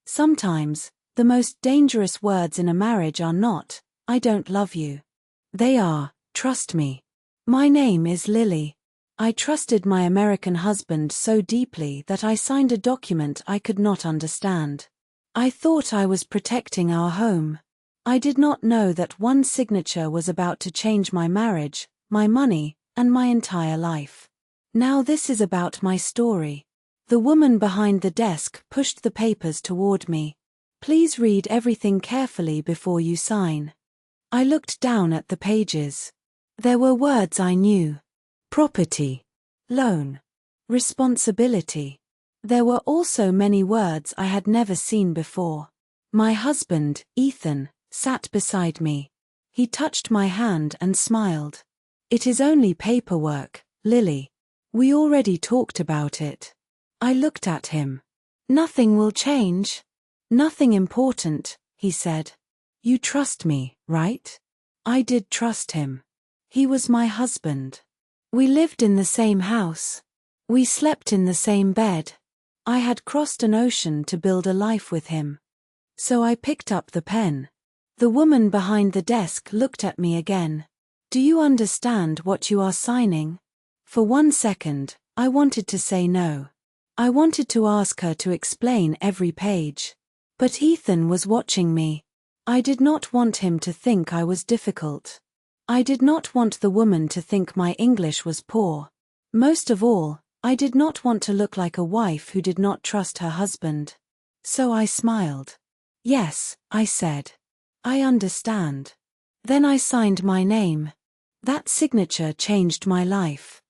Sometimes, the most dangerous words in a marriage are not, "I don't love you." They are, "Trust me." My name is Lily. I trusted my American husband so deeply that I signed a document I could not understand. I thought I was protecting our home. I did not know that one signature was about to change my marriage, my money, and my entire life. Now this is about my story. The woman behind the desk pushed the papers toward me. "Please read everything carefully before you sign." I looked down at the pages. There were words I knew. Property, loan, responsibility. There were also many words I had never seen before. My husband, Ethan, sat beside me. He touched my hand and smiled. "It is only paperwork, Lily. We already talked about it." I looked at him. "Nothing will change." "Nothing important," he said. "You trust me, right?" I did trust him. He was my husband. We lived in the same house. We slept in the same bed. I had crossed an ocean to build a life with him. So I picked up the pen. The woman behind the desk looked at me again. "Do you understand what you are signing?" For 1 second, I wanted to say no. I wanted to ask her to explain every page. But Ethan was watching me. I did not want him to think I was difficult. I did not want the woman to think my English was poor. Most of all, I did not want to look like a wife who did not trust her husband. So I smiled. "Yes," I said. "I understand." Then I signed my name. That signature changed my life.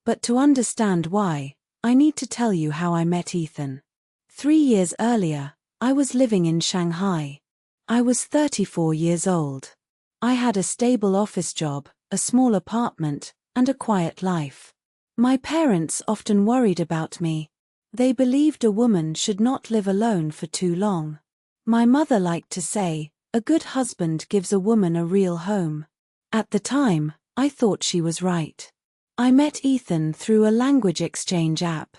But to understand why, I need to tell you how I met Ethan. 3 years earlier, I was living in Shanghai. I was 34 years old. I had a stable office job, a small apartment, and a quiet life. My parents often worried about me. They believed a woman should not live alone for too long. My mother liked to say, "A good husband gives a woman a real home." At the time, I thought she was right. I met Ethan through a language exchange app.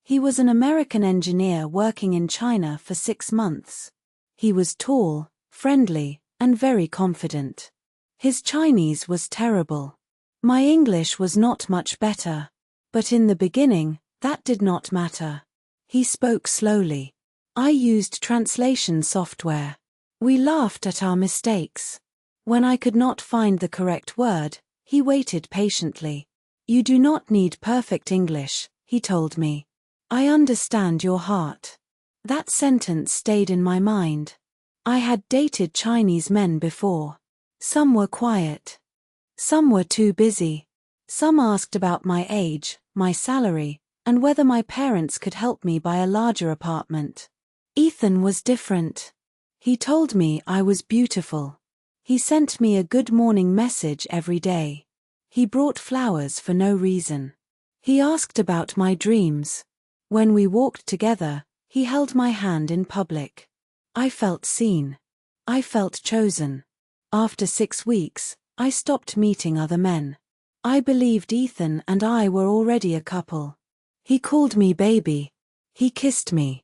He was an American engineer working in China for 6 months. He was tall, friendly, and very confident. His Chinese was terrible. My English was not much better. But in the beginning, that did not matter. He spoke slowly. I used translation software. We laughed at our mistakes. When I could not find the correct word, he waited patiently. "You do not need perfect English," he told me. "I understand your heart." That sentence stayed in my mind. I had dated Chinese men before. Some were quiet. Some were too busy. Some asked about my age, my salary, and whether my parents could help me buy a larger apartment. Ethan was different. He told me I was beautiful. He sent me a good morning message every day. He brought flowers for no reason. He asked about my dreams. When we walked together, he held my hand in public. I felt seen. I felt chosen. After 6 weeks, I stopped meeting other men. I believed Ethan and I were already a couple. He called me baby. He kissed me.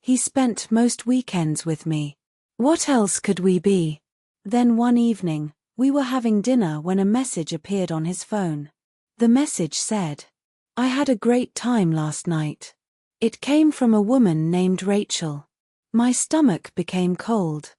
He spent most weekends with me. What else could we be? Then one evening, we were having dinner when a message appeared on his phone. The message said, "I had a great time last night." It came from a woman named Rachel. My stomach became cold.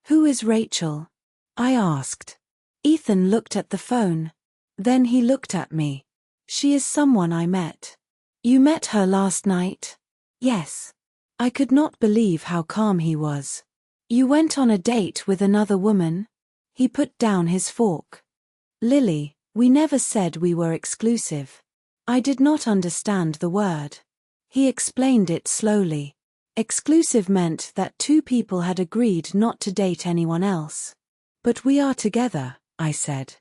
"Who is Rachel?" I asked. Ethan looked at the phone. Then he looked at me. "She is someone I met." "You met her last night?" "Yes." I could not believe how calm he was. "You went on a date with another woman?" He put down his fork. "Lily, we never said we were exclusive." I did not understand the word. He explained it slowly. Exclusive meant that 2 people had agreed not to date anyone else. "But we are together," I said.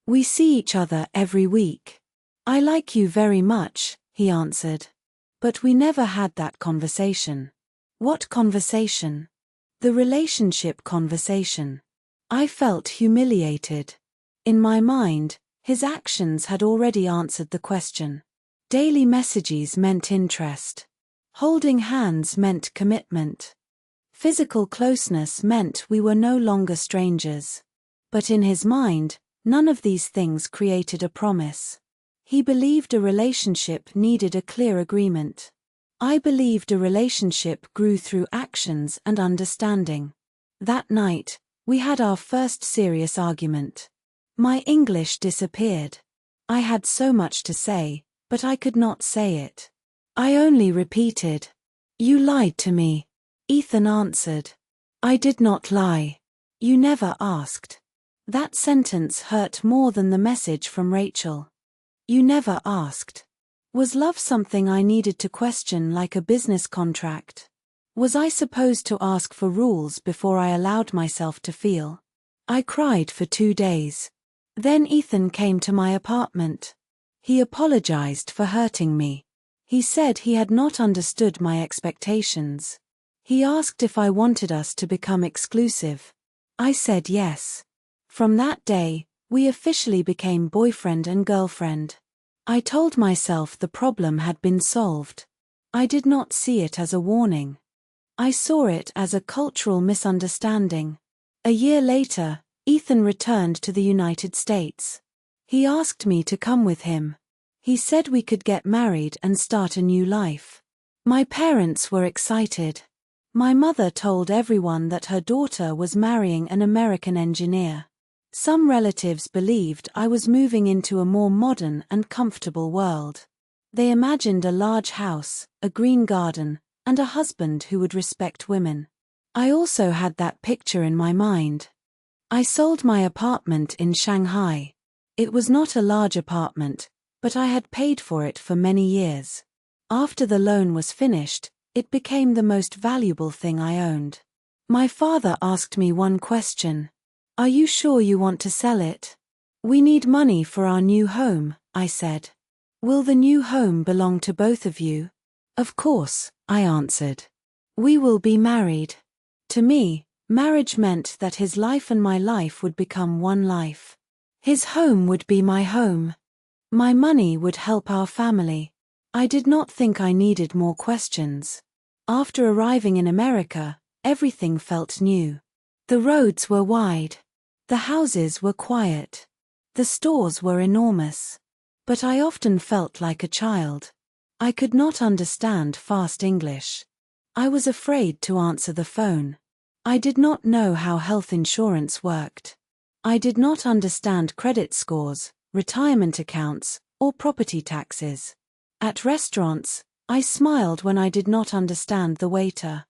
"We see each other every week." "I like you very much," he answered. But we never had that conversation. What conversation? The relationship conversation. I felt humiliated. In my mind, his actions had already answered the question. Daily messages meant interest. Holding hands meant commitment. Physical closeness meant we were no longer strangers. But in his mind, none of these things created a promise. He believed a relationship needed a clear agreement. I believed a relationship grew through actions and understanding. That night, we had our first serious argument. My English disappeared. I had so much to say, but I could not say it. I only repeated, "You lied to me." Ethan answered, "I did not lie. You never asked." That sentence hurt more than the message from Rachel. You never asked. Was love something I needed to question like a business contract? Was I supposed to ask for rules before I allowed myself to feel? I cried for 2 days. Then Ethan came to my apartment. He apologized for hurting me. He said he had not understood my expectations. He asked if I wanted us to become exclusive. I said yes. From that day, we officially became boyfriend and girlfriend. I told myself the problem had been solved. I did not see it as a warning. I saw it as a cultural misunderstanding. A year later, Ethan returned to the United States. He asked me to come with him. He said we could get married and start a new life. My parents were excited. My mother told everyone that her daughter was marrying an American engineer. Some relatives believed I was moving into a more modern and comfortable world. They imagined a large house, a green garden, and a husband who would respect women. I also had that picture in my mind. I sold my apartment in Shanghai. It was not a large apartment, but I had paid for it for many years. After the loan was finished, it became the most valuable thing I owned. My father asked me one question. "Are you sure you want to sell it?" "We need money for our new home," I said. "Will the new home belong to both of you?" "Of course," I answered. "We will be married." To me, marriage meant that his life and my life would become one life. His home would be my home. My money would help our family. I did not think I needed more questions. After arriving in America, everything felt new. The roads were wide. The houses were quiet. The stores were enormous. But I often felt like a child. I could not understand fast English. I was afraid to answer the phone. I did not know how health insurance worked. I did not understand credit scores, retirement accounts, or property taxes. At restaurants, I smiled when I did not understand the waiter.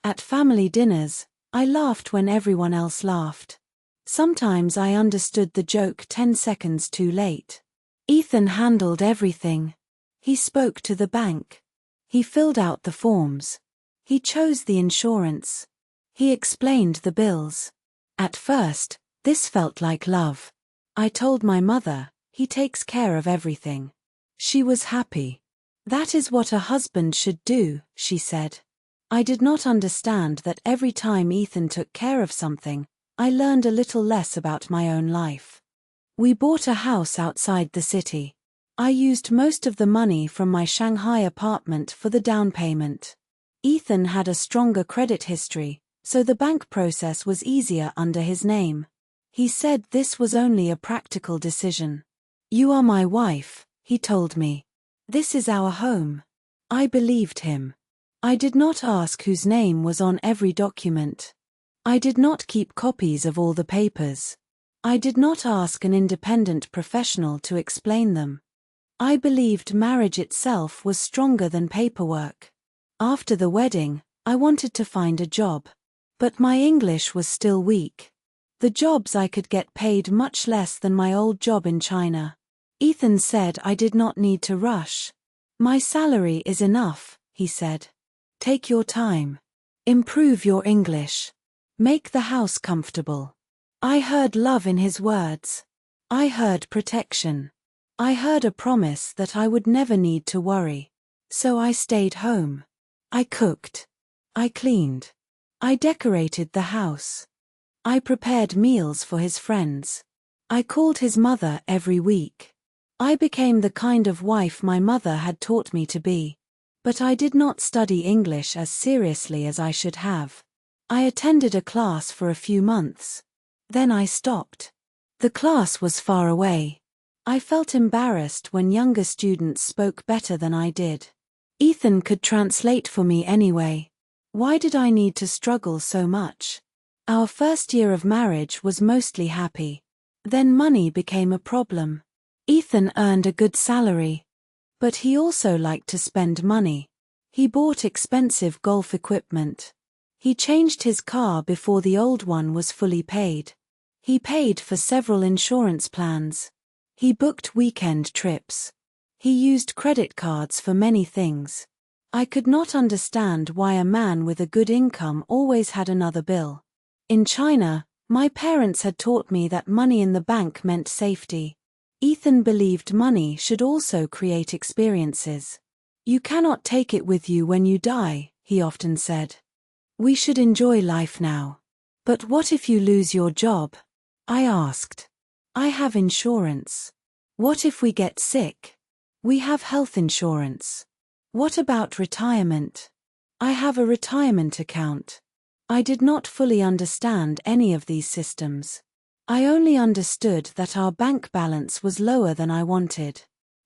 At family dinners, I laughed when everyone else laughed. Sometimes I understood the joke 10 seconds too late. Ethan handled everything. He spoke to the bank. He filled out the forms. He chose the insurance. He explained the bills. At first, this felt like love. I told my mother, "He takes care of everything." She was happy. "That is what a husband should do," she said. I did not understand that every time Ethan took care of something, I learned a little less about my own life. We bought a house outside the city. I used most of the money from my Shanghai apartment for the down payment. Ethan had a stronger credit history, so the bank process was easier under his name. He said this was only a practical decision. "You are my wife," he told me. "This is our home." I believed him. I did not ask whose name was on every document. I did not keep copies of all the papers. I did not ask an independent professional to explain them. I believed marriage itself was stronger than paperwork. After the wedding, I wanted to find a job. But my English was still weak. The jobs I could get paid much less than my old job in China. Ethan said I did not need to rush. "My salary is enough," he said. "Take your time. Improve your English. Make the house comfortable." I heard love in his words. I heard protection. I heard a promise that I would never need to worry. So I stayed home. I cooked. I cleaned. I decorated the house. I prepared meals for his friends. I called his mother every week. I became the kind of wife my mother had taught me to be. But I did not study English as seriously as I should have. I attended a class for a few months. Then I stopped. The class was far away. I felt embarrassed when younger students spoke better than I did. Ethan could translate for me anyway. Why did I need to struggle so much? Our first year of marriage was mostly happy. Then money became a problem. Ethan earned a good salary. But he also liked to spend money. He bought expensive golf equipment. He changed his car before the old one was fully paid. He paid for several insurance plans. He booked weekend trips. He used credit cards for many things. I could not understand why a man with a good income always had another bill. In China, my parents had taught me that money in the bank meant safety. Ethan believed money should also create experiences. You cannot take it with you when you die, he often said. We should enjoy life now. But what if you lose your job? I asked. I have insurance. What if we get sick? We have health insurance. What about retirement? I have a retirement account. I did not fully understand any of these systems. I only understood that our bank balance was lower than I wanted.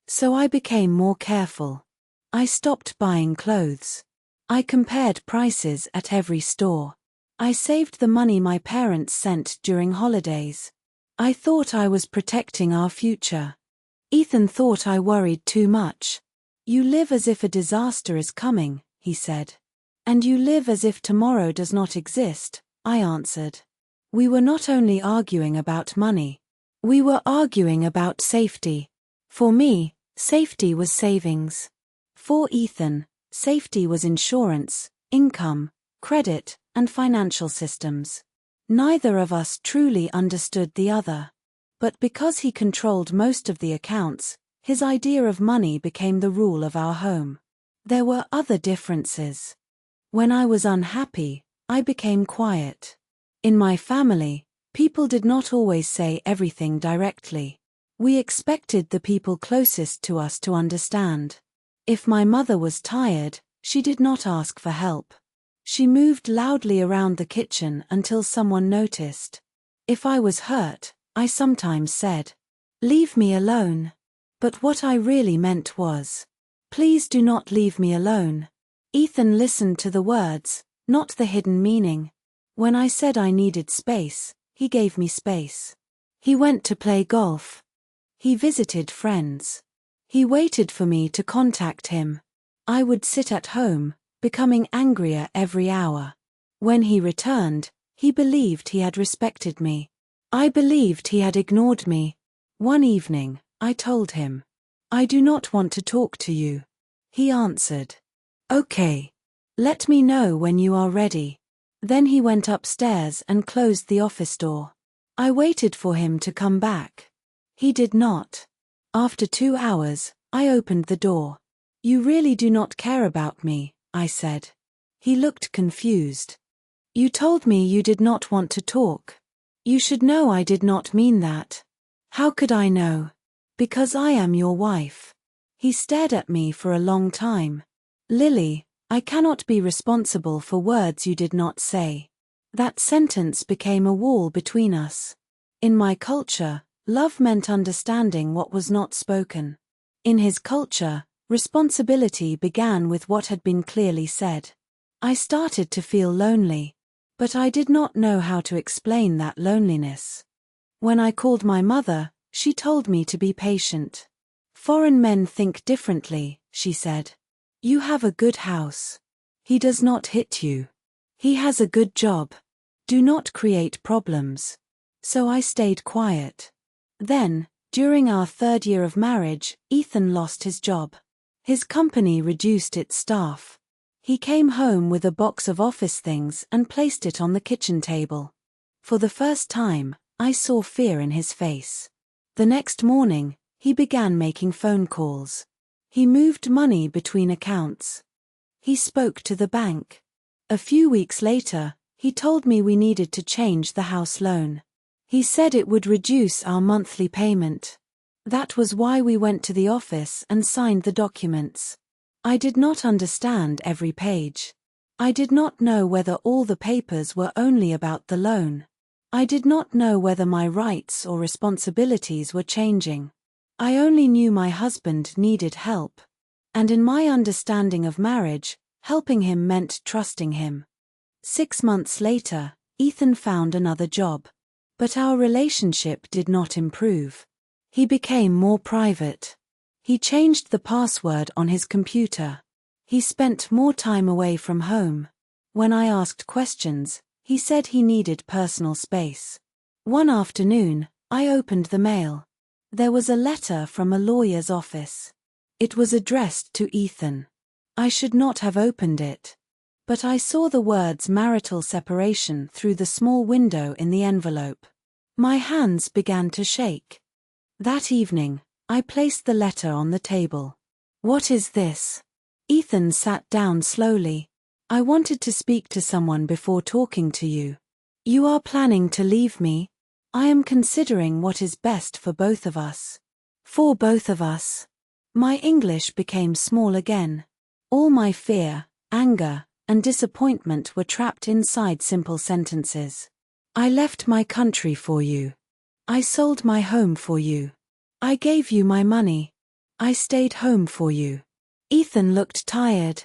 So I became more careful. I stopped buying clothes. I compared prices at every store. I saved the money my parents sent during holidays. I thought I was protecting our future. Ethan thought I worried too much. You live as if a disaster is coming, he said. And you live as if tomorrow does not exist, I answered. We were not only arguing about money. We were arguing about safety. For me, safety was savings. For Ethan, safety was insurance, income, credit, and financial systems. Neither of us truly understood the other. But because he controlled most of the accounts, his idea of money became the rule of our home. There were other differences. When I was unhappy, I became quiet. In my family, people did not always say everything directly. We expected the people closest to us to understand. If my mother was tired, she did not ask for help. She moved loudly around the kitchen until someone noticed. If I was hurt, I sometimes said, "Leave me alone." But what I really meant was, "Please do not leave me alone." Ethan listened to the words, not the hidden meaning. When I said I needed space, he gave me space. He went to play golf. He visited friends. He waited for me to contact him. I would sit at home, becoming angrier every hour. When he returned, he believed he had respected me. I believed he had ignored me. One evening, I told him, "I do not want to talk to you." He answered, "Okay. Let me know when you are ready." Then he went upstairs and closed the office door. I waited for him to come back. He did not. After 2 hours, I opened the door. "You really do not care about me," I said. He looked confused. "You told me you did not want to talk. You should know I did not mean that." "How could I know?" "Because I am your wife." He stared at me for a long time. "Lily, I cannot be responsible for words you did not say." That sentence became a wall between us. In my culture, love meant understanding what was not spoken. In his culture, responsibility began with what had been clearly said. I started to feel lonely. But I did not know how to explain that loneliness. When I called my mother, she told me to be patient. "Foreign men think differently," she said. "You have a good house. He does not hit you. He has a good job. Do not create problems." So I stayed quiet. Then, during our 3rd year of marriage, Ethan lost his job. His company reduced its staff. He came home with a box of office things and placed it on the kitchen table. For the first time, I saw fear in his face. The next morning, he began making phone calls. He moved money between accounts. He spoke to the bank. A few weeks later, he told me we needed to change the house loan. He said it would reduce our monthly payment. That was why we went to the office and signed the documents. I did not understand every page. I did not know whether all the papers were only about the loan. I did not know whether my rights or responsibilities were changing. I only knew my husband needed help. And in my understanding of marriage, helping him meant trusting him. 6 months later, Ethan found another job. But our relationship did not improve. He became more private. He changed the password on his computer. He spent more time away from home. When I asked questions, he said he needed personal space. One afternoon, I opened the mail. There was a letter from a lawyer's office. It was addressed to Ethan. I should not have opened it. But I saw the words marital separation through the small window in the envelope. My hands began to shake. That evening, I placed the letter on the table. "What is this?" Ethan sat down slowly. "I wanted to speak to someone before talking to you. You are planning to leave me? I am considering what is best for both of us. For both of us." My English became small again. All my fear, anger, and disappointment were trapped inside simple sentences. "I left my country for you. I sold my home for you. I gave you my money. I stayed home for you." Ethan looked tired.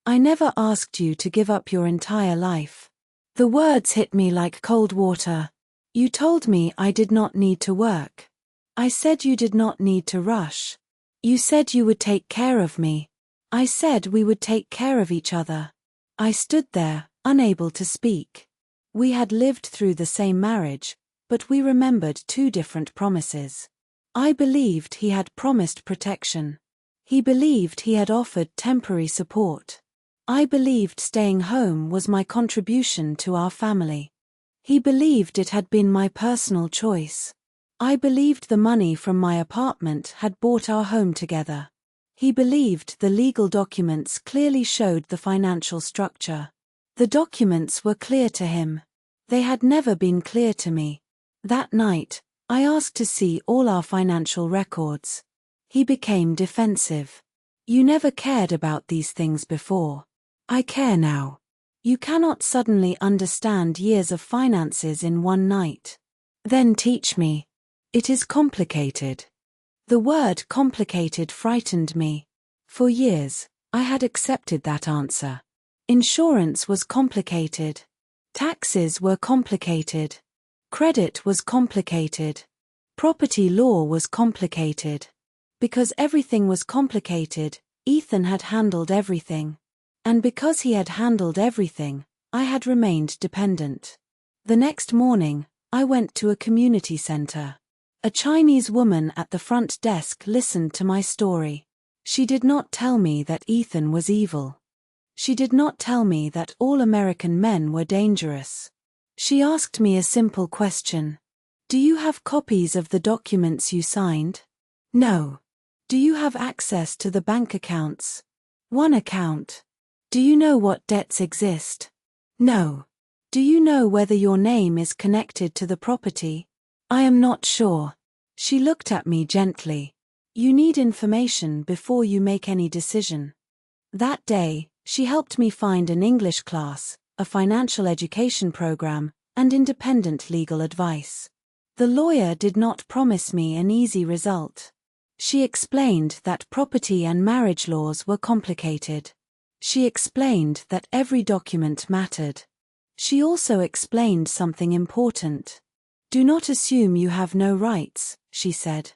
"I never asked you to give up your entire life." The words hit me like cold water. "You told me I did not need to work. I said you did not need to rush. You said you would take care of me. I said we would take care of each other." I stood there, unable to speak. We had lived through the same marriage, but we remembered two different promises. I believed he had promised protection. He believed he had offered temporary support. I believed staying home was my contribution to our family. He believed it had been my personal choice. I believed the money from my apartment had bought our home together. He believed the legal documents clearly showed the financial structure. The documents were clear to him. They had never been clear to me. That night, I asked to see all our financial records. He became defensive. "You never cared about these things before. I care now. You cannot suddenly understand years of finances in one night. Then teach me. It is complicated." The word complicated frightened me. For years, I had accepted that answer. Insurance was complicated. Taxes were complicated. Credit was complicated. Property law was complicated. Because everything was complicated, Ethan had handled everything. And because he had handled everything, I had remained dependent. The next morning, I went to a community center. A Chinese woman at the front desk listened to my story. She did not tell me that Ethan was evil. She did not tell me that all American men were dangerous. She asked me a simple question. "Do you have copies of the documents you signed?" "No." "Do you have access to the bank accounts?" "One account." "Do you know what debts exist?" "No." "Do you know whether your name is connected to the property?" "I am not sure." She looked at me gently. "You need information before you make any decision." That day, she helped me find an English class, a financial education program, and independent legal advice. The lawyer did not promise me an easy result. She explained that property and marriage laws were complicated. She explained that every document mattered. She also explained something important. "Do not assume you have no rights," she said.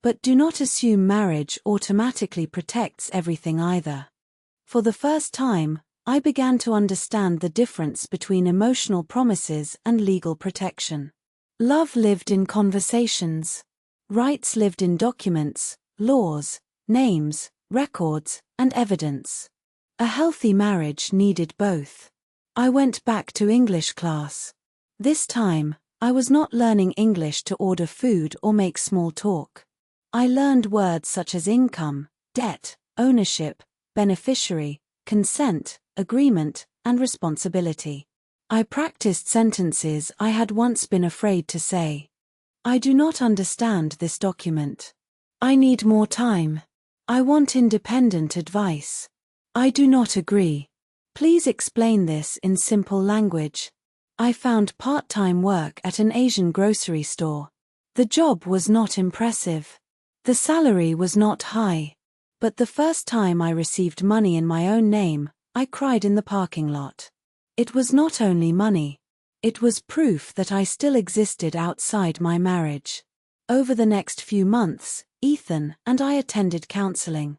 "But do not assume marriage automatically protects everything either." For the first time, I began to understand the difference between emotional promises and legal protection. Love lived in conversations. Rights lived in documents, laws, names, records, and evidence. A healthy marriage needed both. I went back to English class. This time, I was not learning English to order food or make small talk. I learned words such as income, debt, ownership, beneficiary, consent, agreement, and responsibility. I practiced sentences I had once been afraid to say. "I do not understand this document. I need more time. I want independent advice. I do not agree." Please explain this in simple language. I found part-time work at an Asian grocery store. The job was not impressive. The salary was not high. But the first time I received money in my own name, I cried in the parking lot. It was not only money. It was proof that I still existed outside my marriage. Over the next few months, Ethan and I attended counseling.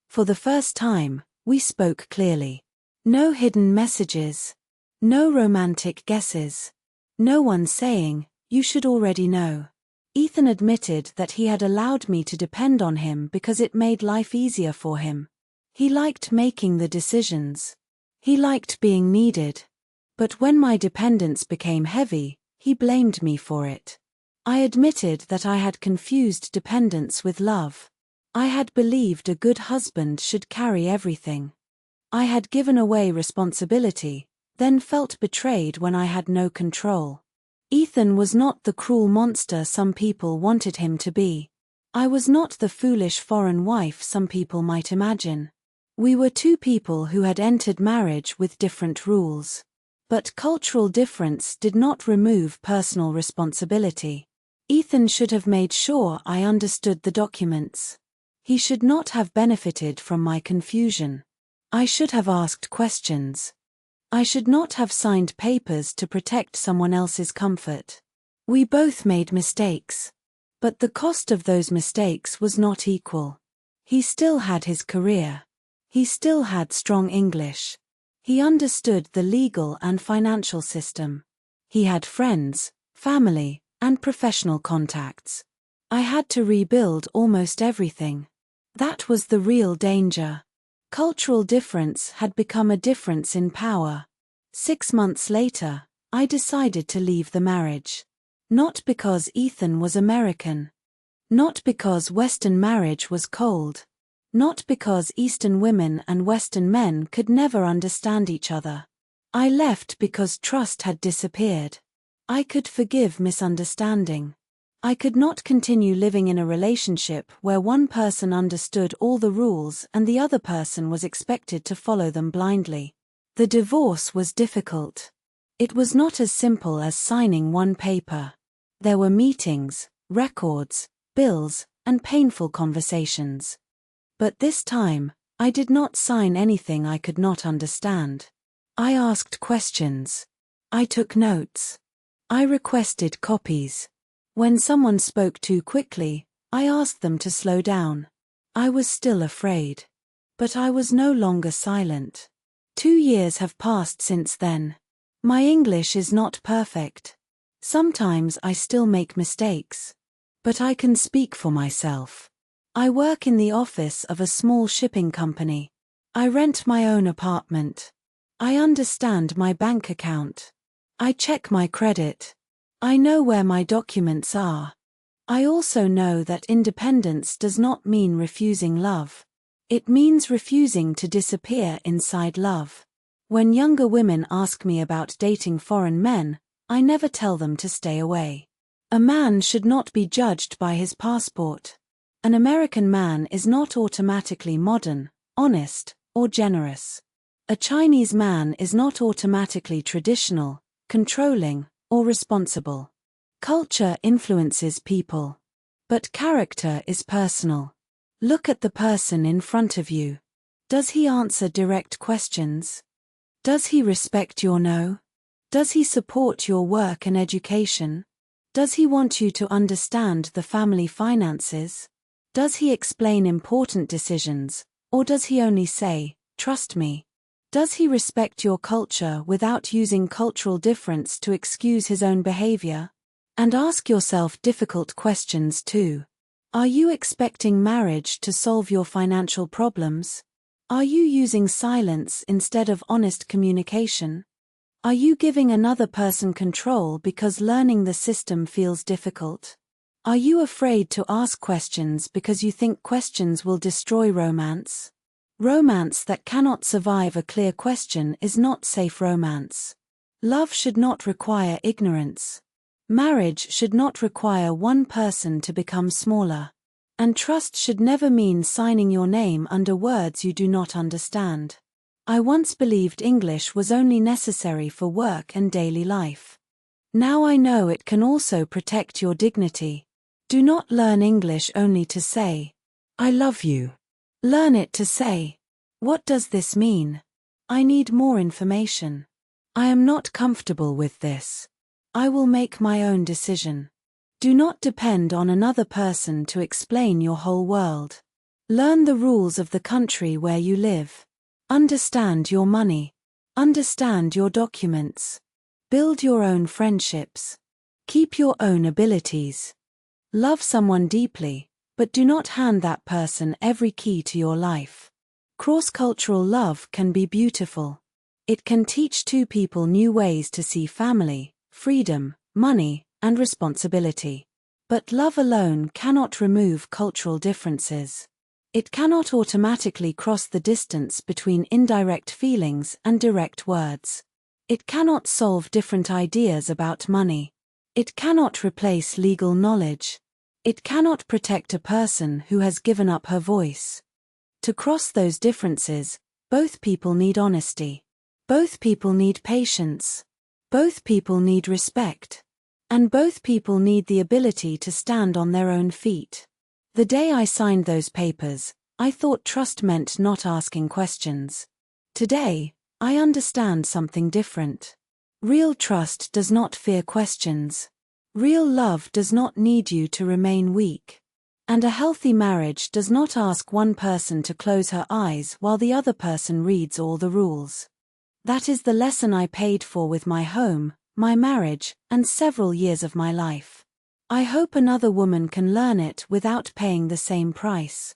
For the first time, we spoke clearly. No hidden messages. No romantic guesses. No one saying, "You should already know." Ethan admitted that he had allowed me to depend on him because it made life easier for him. He liked making the decisions. He liked being needed. But when my dependence became heavy, he blamed me for it. I admitted that I had confused dependence with love. I had believed a good husband should carry everything. I had given away responsibility, then felt betrayed when I had no control. Ethan was not the cruel monster some people wanted him to be. I was not the foolish foreign wife some people might imagine. We were two people who had entered marriage with different rules. But cultural difference did not remove personal responsibility. Ethan should have made sure I understood the documents. He should not have benefited from my confusion. I should have asked questions. I should not have signed papers to protect someone else's comfort. We both made mistakes. But the cost of those mistakes was not equal. He still had his career. He still had strong English. He understood the legal and financial system. He had friends, family, and professional contacts. I had to rebuild almost everything. That was the real danger. Cultural difference had become a difference in power. 6 months later, I decided to leave the marriage. Not because Ethan was American. Not because Western marriage was cold. Not because Eastern women and Western men could never understand each other. I left because trust had disappeared. I could forgive misunderstanding. I could not continue living in a relationship where one person understood all the rules and the other person was expected to follow them blindly. The divorce was difficult. It was not as simple as signing one paper. There were meetings, records, bills, and painful conversations. But this time, I did not sign anything I could not understand. I asked questions. I took notes. I requested copies. When someone spoke too quickly, I asked them to slow down. I was still afraid. But I was no longer silent. 2 years have passed since then. My English is not perfect. Sometimes I still make mistakes. But I can speak for myself. I work in the office of a small shipping company. I rent my own apartment. I understand my bank account. I check my credit. I know where my documents are. I also know that independence does not mean refusing love. It means refusing to disappear inside love. When younger women ask me about dating foreign men, I never tell them to stay away. A man should not be judged by his passport. An American man is not automatically modern, honest, or generous. A Chinese man is not automatically traditional, controlling, or responsible. Culture influences people. But character is personal. Look at the person in front of you. Does he answer direct questions? Does he respect your no? Does he support your work and education? Does he want you to understand the family finances? Does he explain important decisions, or does he only say, "Trust me"? Does he respect your culture without using cultural difference to excuse his own behavior? And ask yourself difficult questions too. Are you expecting marriage to solve your financial problems? Are you using silence instead of honest communication? Are you giving another person control because learning the system feels difficult? Are you afraid to ask questions because you think questions will destroy romance? Romance that cannot survive a clear question is not safe romance. Love should not require ignorance. Marriage should not require one person to become smaller. And trust should never mean signing your name under words you do not understand. I once believed English was only necessary for work and daily life. Now I know it can also protect your dignity. Do not learn English only to say, "I love you." Learn it to say, "What does this mean? I need more information. I am not comfortable with this. I will make my own decision." Do not depend on another person to explain your whole world. Learn the rules of the country where you live. Understand your money. Understand your documents. Build your own friendships. Keep your own abilities. Love someone deeply, but do not hand that person every key to your life. Cross-cultural love can be beautiful. It can teach two people new ways to see family, freedom, money, and responsibility. But love alone cannot remove cultural differences. It cannot automatically cross the distance between indirect feelings and direct words. It cannot solve different ideas about money. It cannot replace legal knowledge. It cannot protect a person who has given up her voice. To cross those differences, both people need honesty. Both people need patience. Both people need respect. And both people need the ability to stand on their own feet. The day I signed those papers, I thought trust meant not asking questions. Today, I understand something different. Real trust does not fear questions. Real love does not need you to remain weak. And a healthy marriage does not ask one person to close her eyes while the other person reads all the rules. That is the lesson I paid for with my home, my marriage, and several years of my life. I hope another woman can learn it without paying the same price.